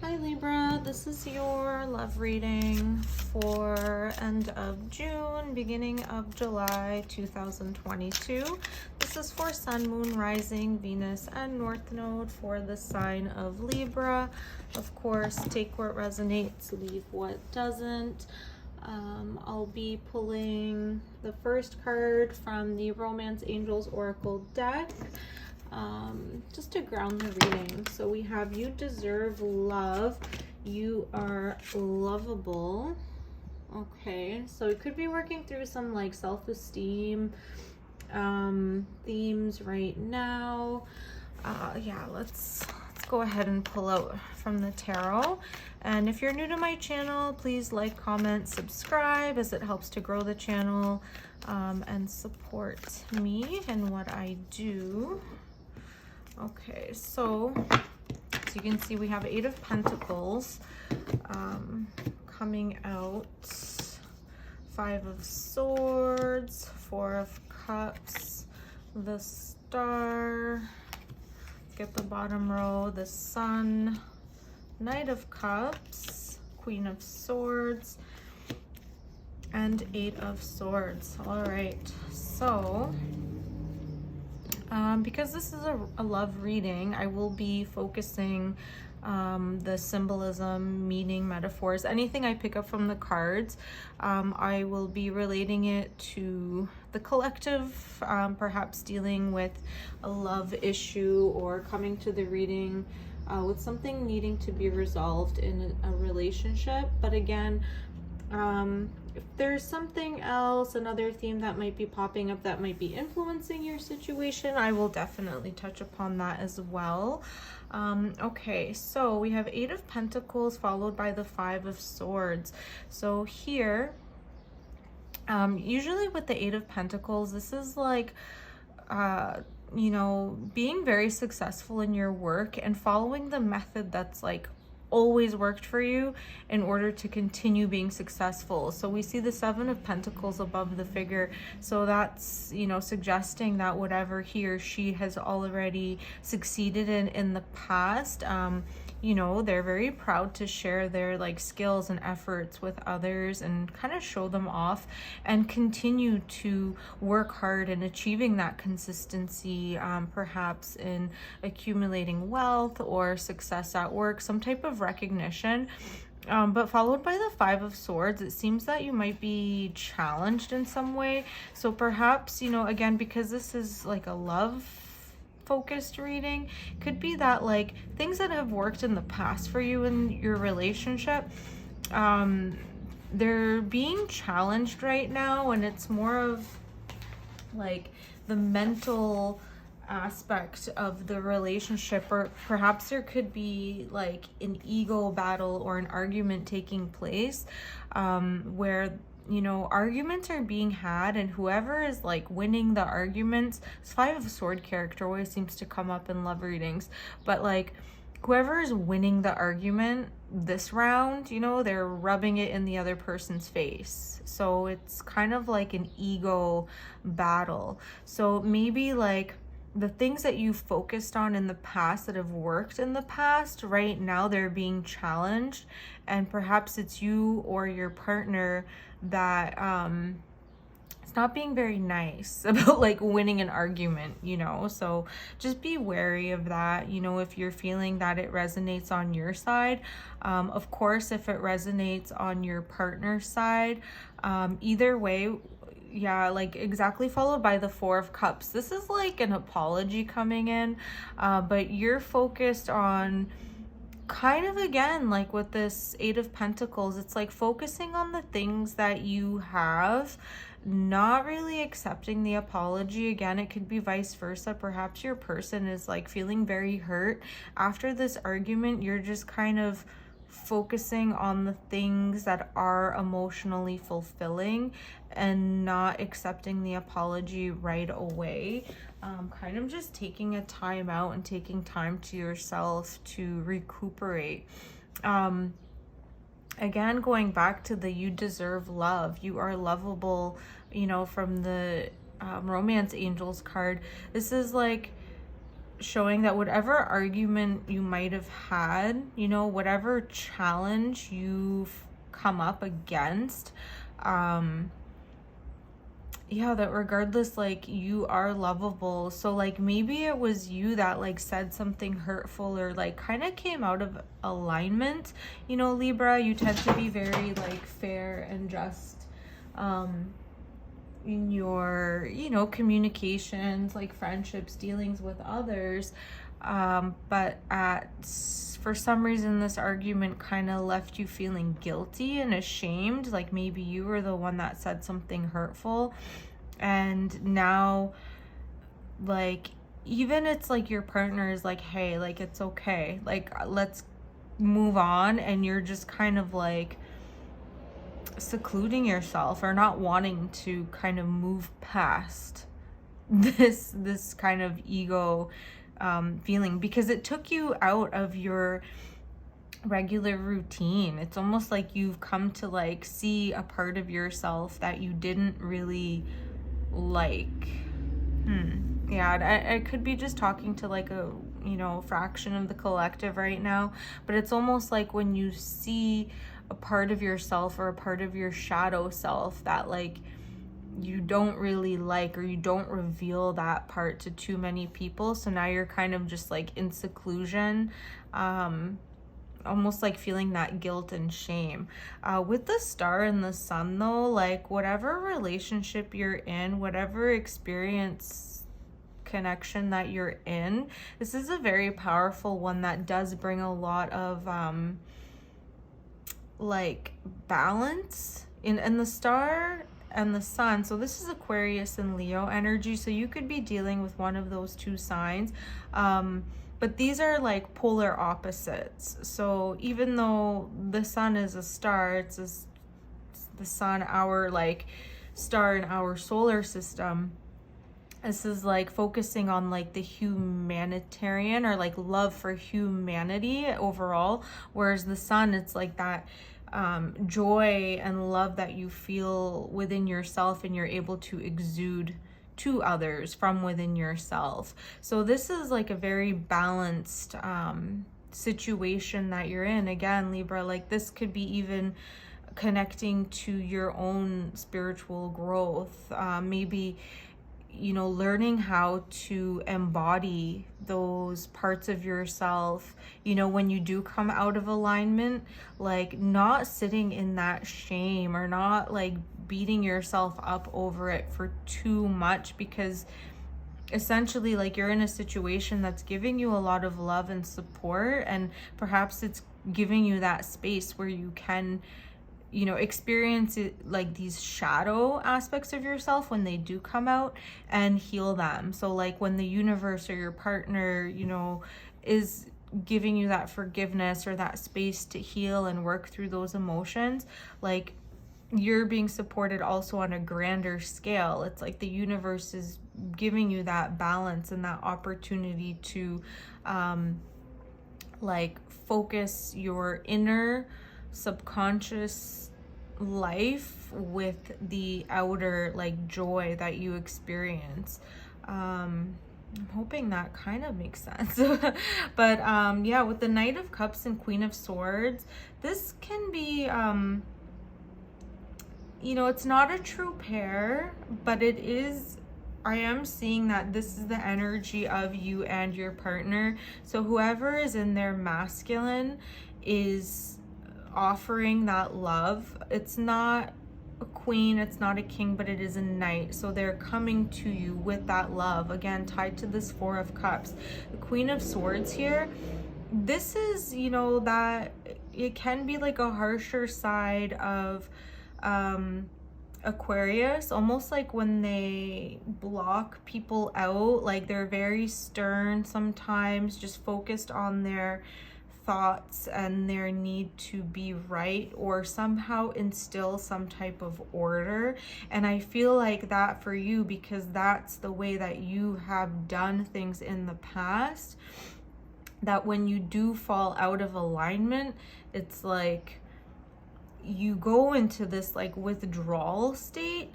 Hi Libra, this is your love reading for end of June, beginning of July 2022. This is for Sun, Moon, Rising, Venus, and North Node for the sign of Libra. Of course, take what resonates, leave what doesn't. I'll be pulling the first card from the Romance Angels Oracle deck. Just to ground the reading. So we have you deserve love. You are lovable. Okay, so we could be working through some like self-esteem themes right now. Yeah, let's go ahead and pull out from the tarot. And if you're new to my channel, please like, comment, subscribe, as it helps to grow the channel and support me and what I do. Okay, so you can see we have 8 of Pentacles coming out, 5 of Swords, 4 of Cups, the Star, get the bottom row, the Sun, Knight of Cups, Queen of Swords, and 8 of Swords. All right, so because this is a love reading, I will be focusing the symbolism, meaning, metaphors, anything I pick up from the cards. I will be relating it to the collective, perhaps dealing with a love issue or coming to the reading with something needing to be resolved in a relationship. But again, if there's something else, another theme that might be popping up that might be influencing your situation, I will definitely touch upon that as well. Okay, so we have 8 of Pentacles followed by the 5 of Swords. So here, usually with the 8 of Pentacles, this is like, you know, being very successful in your work and following the method that's like always worked for you in order to continue being successful. So we see the 7 of Pentacles above the figure, so that's, you know, suggesting that whatever he or she has already succeeded in the past, you know, they're very proud to share their like skills and efforts with others and kind of show them off and continue to work hard in achieving that consistency, perhaps in accumulating wealth or success at work, some type of recognition. But followed by the 5 of Swords, it seems that you might be challenged in some way. So perhaps, you know, again, because this is like a love focused reading, could be that like things that have worked in the past for you in your relationship, they're being challenged right now, and it's more of like the mental aspect of the relationship, or perhaps there could be like an ego battle or an argument taking place, where, you know, arguments are being had, and whoever is like winning the arguments, this 5 of Sword character always seems to come up in love readings, but like whoever is winning the argument this round, you know, they're rubbing it in the other person's face. So it's kind of like an ego battle. So maybe like the things that you focused on in the past that have worked in the past, right now they're being challenged, and perhaps it's you or your partner that it's not being very nice about like winning an argument, you know. So just be wary of that, you know, if you're feeling that it resonates on your side. Of course, if it resonates on your partner's side, either way, yeah, like exactly followed by the 4 of Cups. This is like an apology coming in, but you're focused on kind of, again, like with this 8 of Pentacles, it's like focusing on the things that you have, not really accepting the apology. Again, it could be vice versa. Perhaps your person is like feeling very hurt after this argument. You're just kind of focusing on the things that are emotionally fulfilling and not accepting the apology right away. Kind of just taking a time out and taking time to yourself to recuperate. Again, going back to the you deserve love, you are lovable, you know, from the Romance Angels card. This is like showing that whatever argument you might have had, you know, whatever challenge you've come up against, yeah, that regardless, like, you are lovable. So like maybe it was you that like said something hurtful or like kind of came out of alignment. You know, Libra, you tend to be very like fair and just in your, you know, communications, like friendships, dealings with others. But for some reason this argument kind of left you feeling guilty and ashamed, like maybe you were the one that said something hurtful, and now like even it's like your partner is like, hey, like it's okay, like let's move on, and you're just kind of like secluding yourself or not wanting to kind of move past this kind of ego feeling, because it took you out of your regular routine. It's almost like you've come to like see a part of yourself that you didn't really like. Yeah, I could be just talking to like a, you know, fraction of the collective right now, but it's almost like when you see a part of yourself or a part of your shadow self that like you don't really like, or you don't reveal that part to too many people, so now you're kind of just like in seclusion, almost like feeling that guilt and shame. With the star and the sun though, like whatever relationship you're in, whatever experience, connection that you're in, this is a very powerful one that does bring a lot of like balance in the star and the sun. So this is Aquarius and Leo energy, so you could be dealing with one of those two signs, but these are like polar opposites. So even though the sun is a star, it's the sun, our like star in our solar system, this is like focusing on like the humanitarian or like love for humanity overall, whereas the sun, it's like that joy and love that you feel within yourself and you're able to exude to others from within yourself. So this is like a very balanced situation that you're in. Again, Libra, like this could be even connecting to your own spiritual growth, maybe, you know, learning how to embody those parts of yourself, you know, when you do come out of alignment, like not sitting in that shame or not like beating yourself up over it for too much, because essentially like you're in a situation that's giving you a lot of love and support, and perhaps it's giving you that space where you can, you know, experience it, like these shadow aspects of yourself when they do come out, and heal them. So like when the universe or your partner, you know, is giving you that forgiveness or that space to heal and work through those emotions, like you're being supported also on a grander scale. It's like the universe is giving you that balance and that opportunity to like focus your inner subconscious life with the outer like joy that you experience. I'm hoping that kind of makes sense. But yeah, with the Knight of Cups and Queen of Swords, this can be you know, it's not a true pair, but it is, I am seeing that this is the energy of you and your partner. So whoever is in their masculine is offering that love. It's not a queen, it's not a king, but it is a knight. So they're coming to you with that love, again tied to this Four of Cups. The Queen of Swords here, this is, you know, that it can be like a harsher side of Aquarius, almost like when they block people out, like they're very stern sometimes, just focused on their thoughts and their need to be right or somehow instill some type of order. And I feel like that for you, because that's the way that you have done things in the past, that when you do fall out of alignment, it's like you go into this like withdrawal state,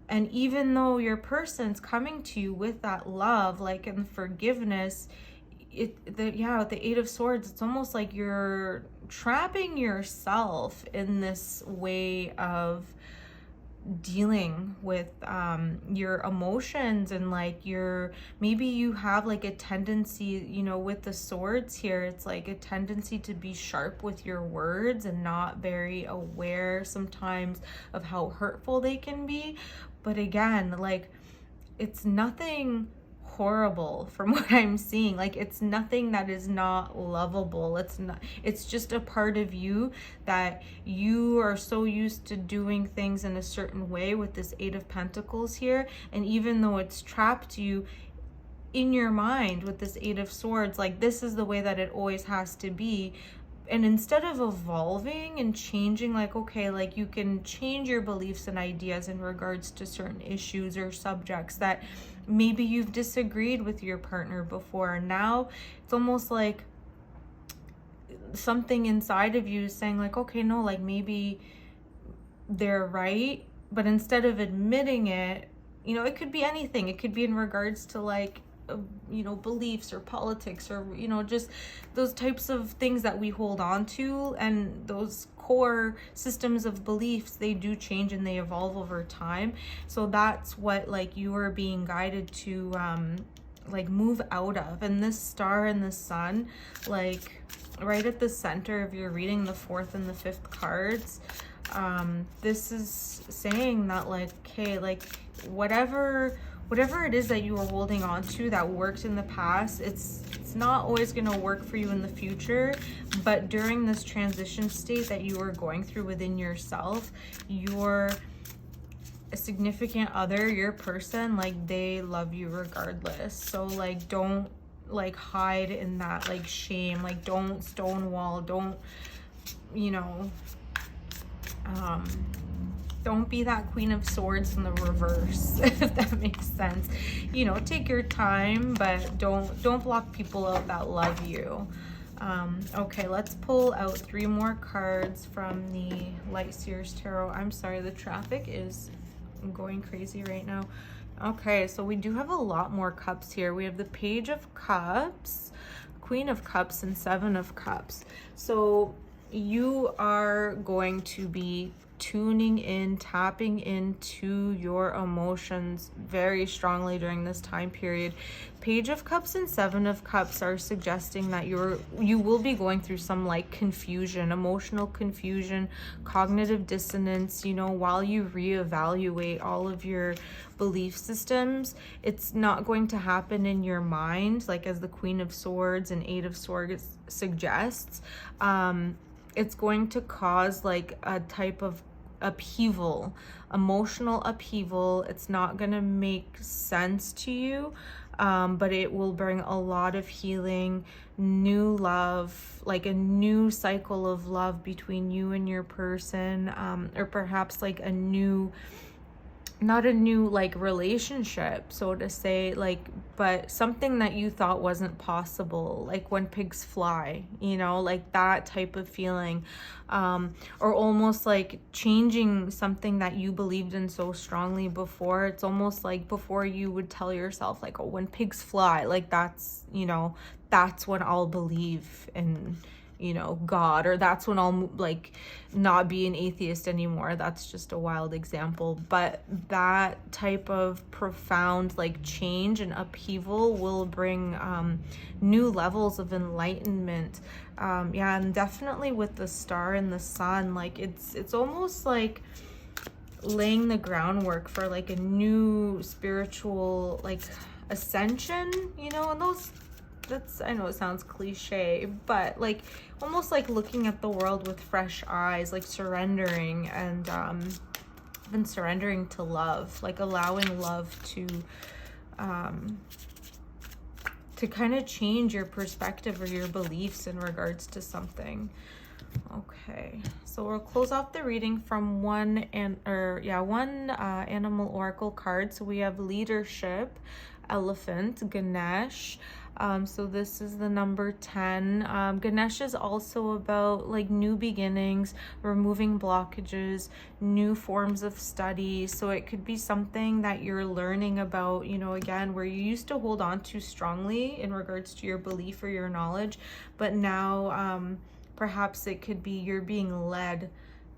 And even though your person's coming to you with that love, like, and forgiveness, with the Eight of Swords, it's almost like you're trapping yourself in this way of dealing with your emotions, and like maybe you have like a tendency, you know, with the swords here, it's like a tendency to be sharp with your words and not very aware sometimes of how hurtful they can be. But again, like, it's nothing horrible from what I'm seeing. Like, it's nothing that is not lovable. It's just a part of you that you are so used to doing things in a certain way with this Eight of Pentacles here. And even though it's trapped you in your mind with this Eight of Swords, like, this is the way that it always has to be. And instead of evolving and changing, like, okay, like, you can change your beliefs and ideas in regards to certain issues or subjects that maybe you've disagreed with your partner before. Now it's almost like something inside of you is saying, like, okay, no, like, maybe they're right. But instead of admitting it, you know, it could be anything. It could be in regards to, like, you know, beliefs or politics, or, you know, just those types of things that we hold on to. And those core systems of beliefs, they do change and they evolve over time. So that's what, like, you are being guided to like, move out of. And this star and the sun, like, right at the center of your reading, the 4th and the 5th cards, this is saying that, like, okay, like, whatever it is that you are holding on to that worked in the past, it's not always going to work for you in the future. But during this transition state that you are going through within yourself, your significant other, your person, like, they love you regardless. So, like, don't, like, hide in that, like, shame. Like, don't stonewall, don't, you know, don't be that Queen of Swords in the reverse, if that makes sense. You know, take your time, but don't block people out that love you. Okay, let's pull out 3 more cards from the Light Seers Tarot. I'm sorry, the traffic is going crazy right now. Okay, so we do have a lot more cups here. We have the Page of Cups, Queen of Cups, and 7 of Cups. So you are going to be tuning in, tapping into your emotions very strongly during this time period. Page of Cups and 7 of Cups are suggesting that you will be going through some, like, confusion, emotional confusion, cognitive dissonance, you know, while you reevaluate all of your belief systems. It's not going to happen in your mind, like, as the Queen of Swords and 8 of Swords suggests. It's going to cause, like, a type of upheaval, emotional upheaval. It's not going to make sense to you, but it will bring a lot of healing, new love, like a new cycle of love between you and your person, or perhaps like a new, not a new, like, relationship, so to say, like, but something that you thought wasn't possible, like when pigs fly, you know, like that type of feeling, or almost like changing something that you believed in so strongly before. It's almost like before you would tell yourself, like, oh, when pigs fly, like, that's, you know, that's when I'll believe in, you know, God, or that's when I'll, like, not be an atheist anymore. That's just a wild example, but that type of profound, like, change and upheaval will bring new levels of enlightenment. Yeah, and definitely with the star and the sun, like, it's almost like laying the groundwork for, like, a new spiritual, like, ascension, you know. And that's, I know it sounds cliche, but, like, almost like looking at the world with fresh eyes, like surrendering, and surrendering to love, like allowing love to kind of change your perspective or your beliefs in regards to something. Okay, so we'll close off the reading from one animal oracle card. So we have Leadership, Elephant, Ganesh, So this is the number 10. Ganesh is also about like new beginnings, removing blockages, new forms of study. So it could be something that you're learning about, you know, again, where you used to hold on to strongly in regards to your belief or your knowledge, but now perhaps it could be you're being led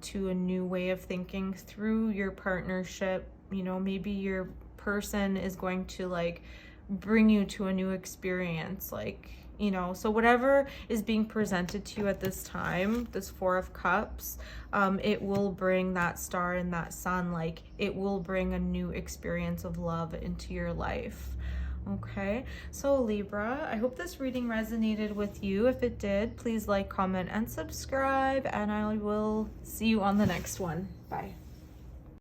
to a new way of thinking through your partnership. You know, maybe your person is going to like bring you to a new experience, like, you know, so whatever is being presented to you at this time, this Four of Cups, it will bring that star and that sun, like it will bring a new experience of love into your life. Okay, so Libra, I hope this reading resonated with you. If it did, please like, comment, and subscribe, and I will see you on the next one. Bye.